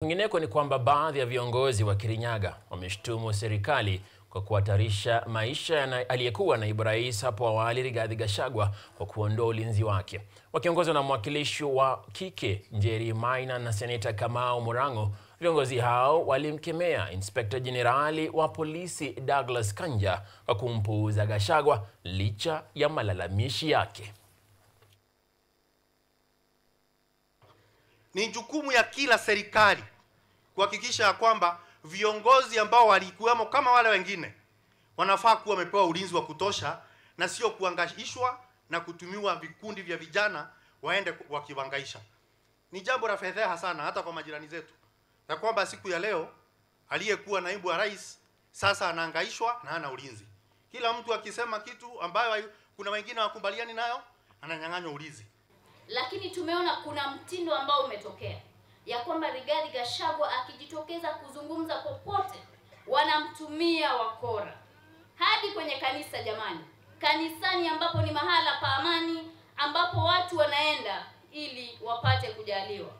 Kwingineko ni kwamba baadhi ya viongozi wa Kirinyaga wameshtumu serikali kwa kuhatarisha maisha ya aliyekuwa naibu rais hapo awali Rigathi Gachagua kwa kuondoa ulinzi wake. Wakiongozwa na mwakilishi wa kike Njeri Maina na seneta Kamau Murang'o, viongozi hao walimkemea Inspekta Jenerali wa polisi Douglas Kanja kwa kumpuuza Gachagua licha ya malalamishi yake. Ni jukumu ya kila serikali kuhakikisha kwamba viongozi ambao walikuwemo kama wale wengine wanafaa kuwa wamepewa ulinzi wa kutosha na sio kuangaishwa na kutumiwa vikundi vya vijana waende wakiwangaisha. Ni jambo la fedheha sana hata kwa majirani zetu, na kwamba siku ya leo aliyekuwa naibu wa rais sasa anaangaishwa na hana ulinzi. Kila mtu akisema kitu ambayo kuna wengine wakubaliani nayo ananyang'anywa ulinzi. Lakini tumeona kuna mtindo ambao umetokea ya kwamba Rigathi Gachagua akijitokeza kuzungumza popote wanamtumia wakora hadi kwenye kanisa. Jamani, kanisani ambapo ni mahala pa amani, ambapo watu wanaenda ili wapate kujaliwa.